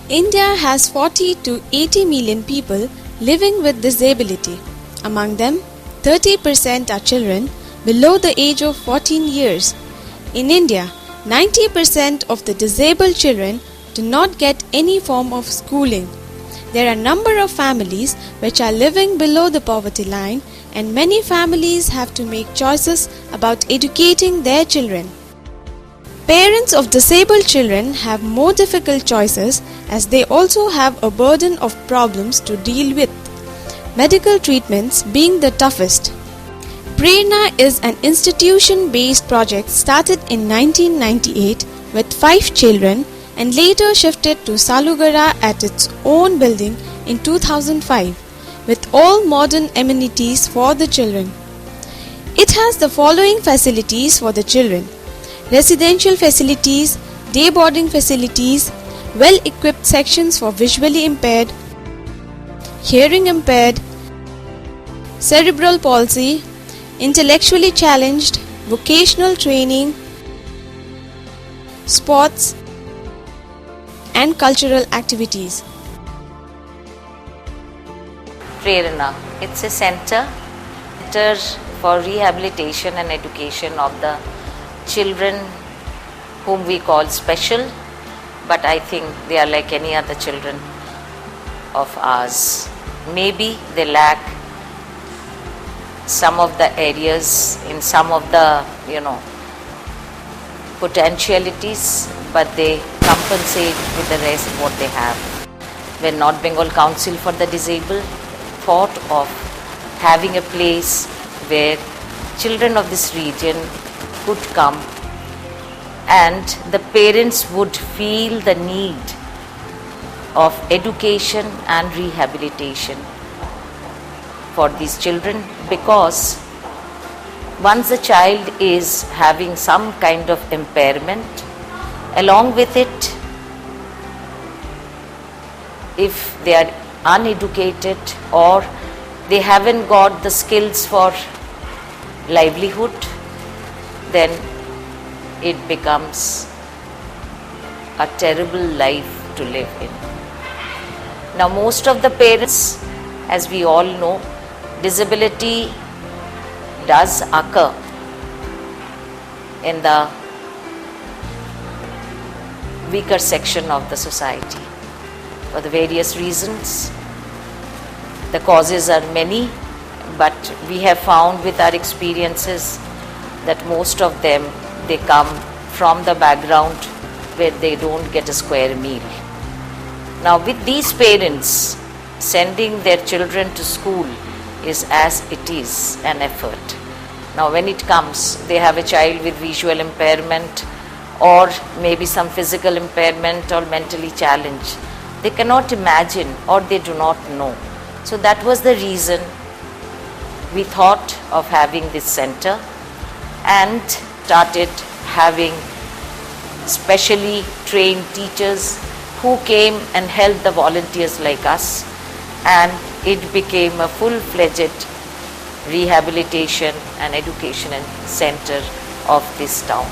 India has 40 to 80 million people living with disability. Among them, 30% are children below the age of 14 years. In India, 90% of the disabled children do not get any form of schooling. There are a number of families which are living below the poverty line, and many families have to make choices about educating their children. Parents of disabled children have more difficult choices as they also have a burden of problems to deal with, medical treatments being the toughest. Prerna is an institution-based project started in 1998 with 5 children and later shifted to Salugara at its own building in 2005 with all modern amenities for the children. It has the following facilities for the children: residential facilities, day boarding facilities, well-equipped sections for visually impaired, hearing impaired, cerebral palsy, intellectually challenged, vocational training, sports, and cultural activities. Prerna. It's a center for rehabilitation and education of the children whom we call special, but I think they are like any other children of ours. Maybe they lack some of the areas in some of the potentialities, but they compensate with the rest what they have. When North Bengal Council for the Disabled thought of having a place where children of this region could come and the parents would feel the need of education and rehabilitation for these children, because once a child is having some kind of impairment, along with it, if they are uneducated or they haven't got the skills for livelihood, then it becomes a terrible life to live in. Now, most of the parents, as we all know, disability does occur in the weaker section of the society for the various reasons. The causes are many, but we have found with our experiences that most of them, they come from the background where they don't get a square meal. Now, with these parents, sending their children to school is as it is an effort. Now, when it comes, they have a child with visual impairment or maybe some physical impairment or mentally challenged. They cannot imagine or they do not know. So that was the reason we thought of having this center and started having specially trained teachers who came and helped the volunteers like us, and it became a full-fledged rehabilitation and education center of this town.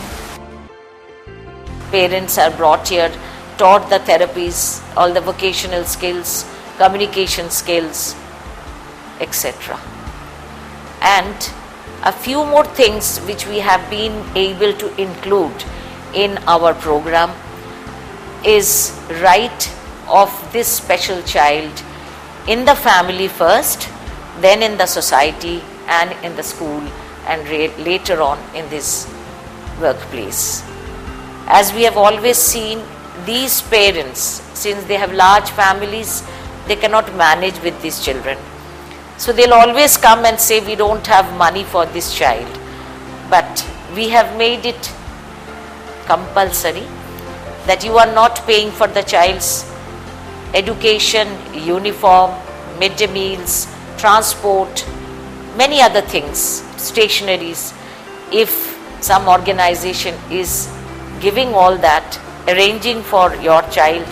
Parents are brought here, taught the therapies, all the vocational skills, communication skills, etc. And a few more things which we have been able to include in our program is right of this special child in the family first, then in the society and in the school, and later on in this workplace. As we have always seen, these parents, since they have large families, they cannot manage with these children. So they'll always come and say, we don't have money for this child. But we have made it compulsory that you are not paying for the child's education, uniform, midday meals, transport, many other things, stationaries. If some organization is giving all that, arranging for your child,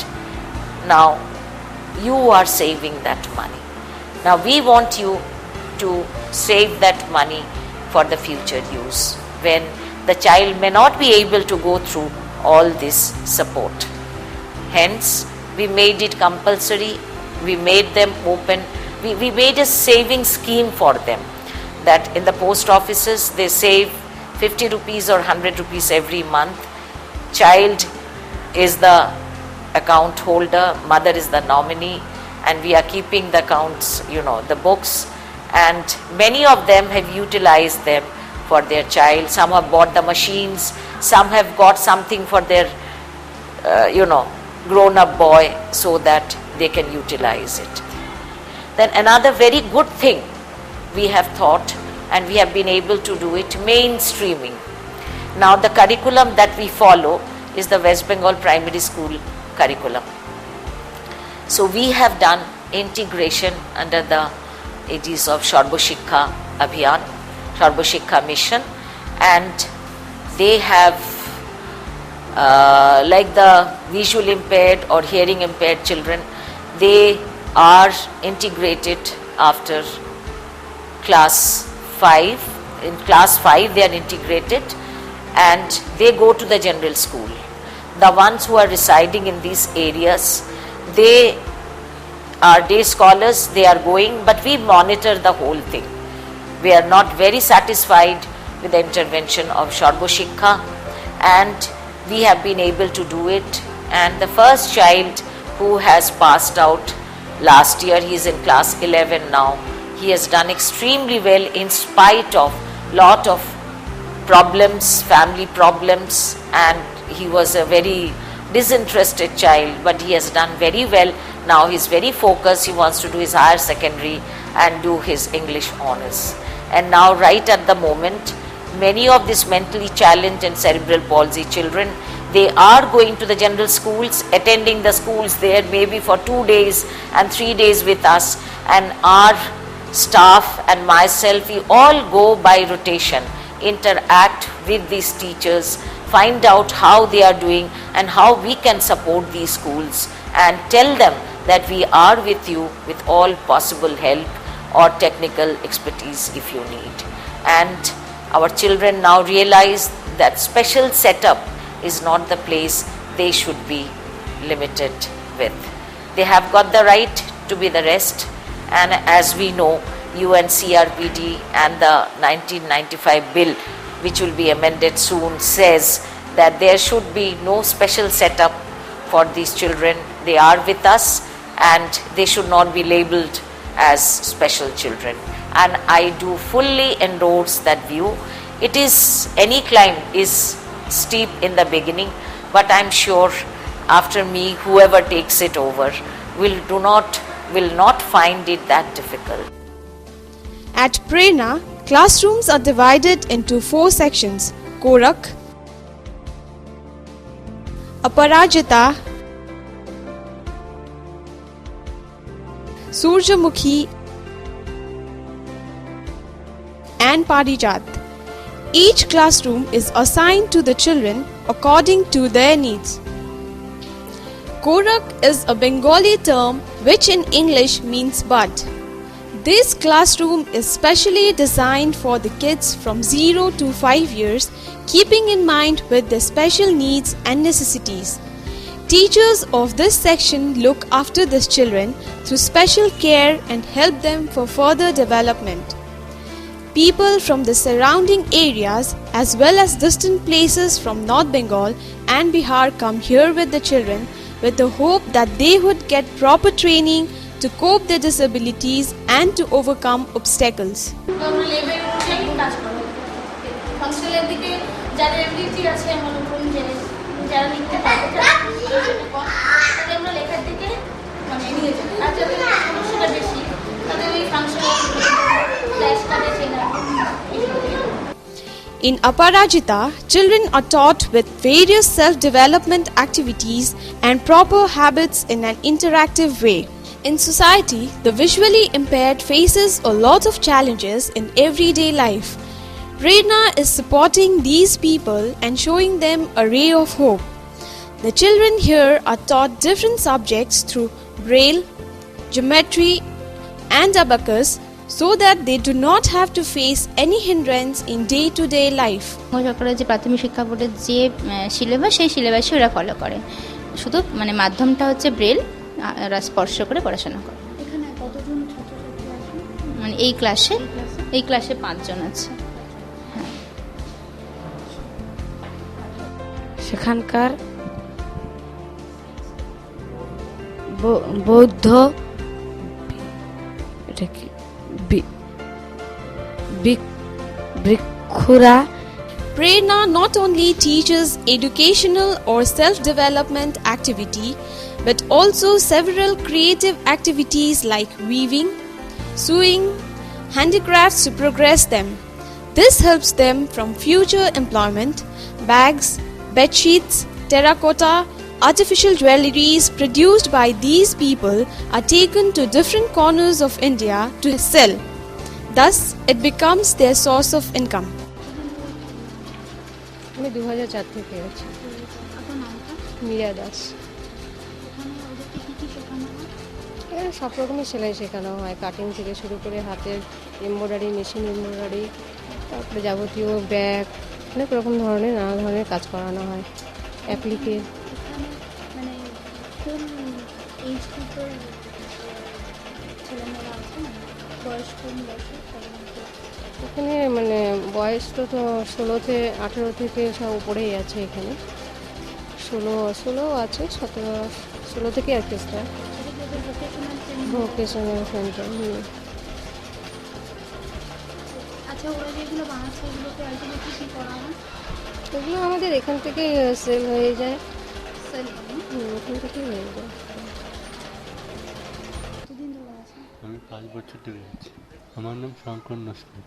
now you are saving that money. Now we want you to save that money for the future use when the child may not be able to go through all this support. Hence, We made it compulsory. We made them open. We made a saving scheme for them, that in the post offices they save 50 rupees or 100 rupees every month. Child is the account holder, mother is the nominee, and we are keeping the accounts, the books, and many of them have utilized them for their child. Some have bought the machines, some have got something for their grown up boy so that they can utilize it. Then another very good thing we have thought, and we have been able to do it, mainstreaming. Now the curriculum that we follow is the West Bengal Primary School curriculum. So we have done integration under the aegis of Sarva Shiksha Abhiyan, Sarva Shiksha Mission, and they have like the visual impaired or hearing impaired children, they are integrated after class 5. In class 5 they are integrated and they go to the general school. The ones who are residing in these areas, they are day scholars, they are going, but we monitor the whole thing. We are not very satisfied with the intervention of Sarva Shiksha, and we have been able to do it. And the first child who has passed out last year, he is in class 11 now. He has done extremely well in spite of lot of problems, family problems, and he was a very disinterested child, but he has done very well. Now he is very focused. He wants to do his higher secondary and do his English honors. And now right at the moment, many of these mentally challenged and cerebral palsy children, they are going to the general schools, attending the schools there maybe for 2 days and 3 days with us, and our staff and myself, we all go by rotation, interact with these teachers, find out how they are doing and how we can support these schools, and tell them that we are with you with all possible help or technical expertise if you need. And our children now realize that special setup is not the place they should be limited with. They have got the right to be the rest, and as we know, UNCRPD and the 1995 bill, which will be amended soon, says that there should be no special setup for these children. They are with us and they should not be labeled as special children. And I do fully endorse that view. It is, any climb is steep in the beginning, but I'm sure after me, whoever takes it over will not find it that difficult. At Prerna, classrooms are divided into 4 sections: Korak, Aparajita, Surjamukhi and Parijat. Each classroom is assigned to the children according to their needs. Korak is a Bengali term which in English means bud. This classroom is specially designed for the kids from 0 to 5 years, keeping in mind with their special needs and necessities. Teachers of this section look after these children through special care and help them for further development. People from the surrounding areas as well as distant places from North Bengal and Bihar come here with the children with the hope that they would get proper training to cope their disabilities and to overcome obstacles. In Aparajita, children are taught with various self-development activities and proper habits in an interactive way. In society, the visually impaired faces a lot of challenges in everyday life. Prerna is supporting these people and showing them a ray of hope. The children here are taught different subjects through Braille, geometry and abacus, so that they do not have to face any hindrance in day-to-day life. সরকারের যে প্রাথমিক শিক্ষা বোর্ডের যে syllabus, সেই সিলেবাসে ওরা follow করে। শুধু মানে মাধ্যমটা হচ্ছে ব্রেল, ওরা স্পর্শ করে পড়াশোনা করে। এখানে কতজন ছাত্রছাত্রী আছেন? মানে এই ক্লাসে 5 জন আছে। সেখানকার বৌদ্ধ এটা কি ভিক্ষুরা Prerna not only teaches educational or self-development activity, but also several creative activities like weaving, sewing, handicrafts to progress them. This helps them from future employment. Bags, bedsheets, terracotta, artificial jewelries produced by these people are taken to different corners of India to sell. Thus, it becomes their source of income. আমি 2004 থেকে আছি। আপনার নামটা? মিয়া দাস। এখানে ওদেরকে কী কী শেখানো হয়? এখানে সব রকমের সেলাই শেখানো হয়, কাটিং থেকে শুরু করে হাতের এমব্রয়ডারি, মেশিন এমব্রয়ডারি, তারপরে যাবতীয় ব্যাগ, অনেক রকম ধরনের নানা ধরনের কাজ করানো হয়। অ্যাপ্লিকে এখানে মানে কোন এইজ গ্রুপের ছেলেমেয়েরা আছে, মানে বয়স কোন বয়সে সাধারণত? এখানে মানে বয়স তো 16 থেকে 18 থেকে সব উপরেই আছে। এখানে 16 আছে, 16 থেকে আর কি স্যার এদের ভোকেশনাল ট্রেনিং। Vocational centre. আচ্ছা, ওরা যেগুলো বানাচ্ছে এগুলোকে আলটিমেটলি কী করা হয়? এগুলো আমাদের এখান থেকে সেল হয়ে যায়, সেল এখান থেকেই হয়ে যায়। কতদিন ধরে আছেন? আমি 5 বছর ধরে আছি। আমার নাম শঙ্কর নস্কর।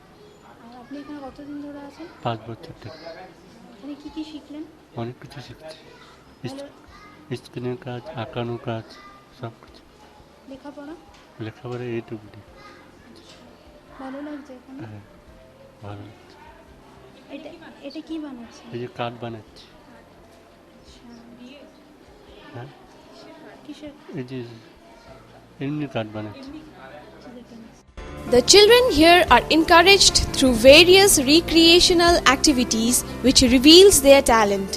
আর আপনি এখানে কতদিন ধরে আছেন? 5 বছর থেকে এখানে কী কী শিখলেন? অনেক কিছু শিখছি। ভালো স্ক্রিনের কাজ, আঁকানোর কাজ, সব কিছু। লেখাপড়া লেখাপড়া এইটুকু। ভালো লাগছে এখানে? হ্যাঁ, ভালো লাগছে। এটা এটা কি বানাচ্ছে? এই যে কার্ড বানাচ্ছি। হ্যাঁ, কিসের? এই যে এমনি কার্ড বানাচ্ছি। The children here are encouraged through various recreational activities which reveals their talent.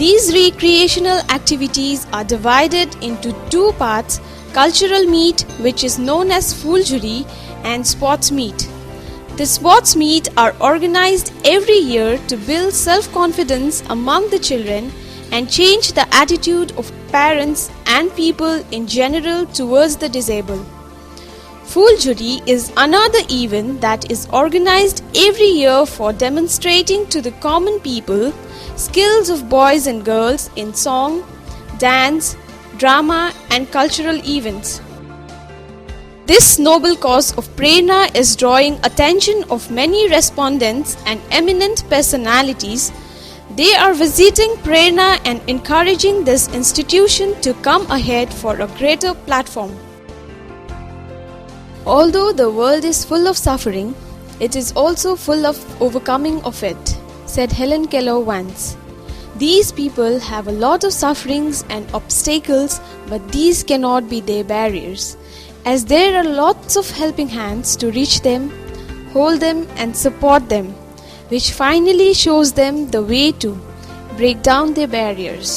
These recreational activities are divided into 2 parts: cultural meet, which is known as Fuljuri, and sports meet. The sports meet are organized every year to build self-confidence among the children and change the attitude of parents and people in general towards the disabled. Fuljuri is another event that is organized every year for demonstrating to the common people skills of boys and girls in song, dance, drama and cultural events. This noble cause of Prerna is drawing attention of many respondents and eminent personalities. They are visiting Prerna and encouraging this institution to come ahead for a greater platform. Although the world is full of suffering, it is also full of overcoming of it, said Helen Keller once. These people have a lot of sufferings and obstacles, but these cannot be their barriers, as there are lots of helping hands to reach them, hold them and support them, which finally shows them the way to break down their barriers.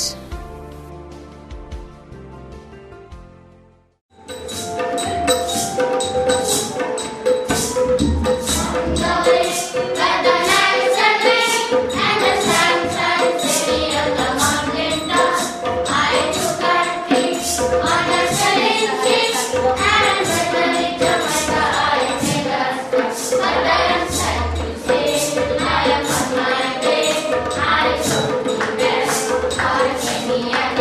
I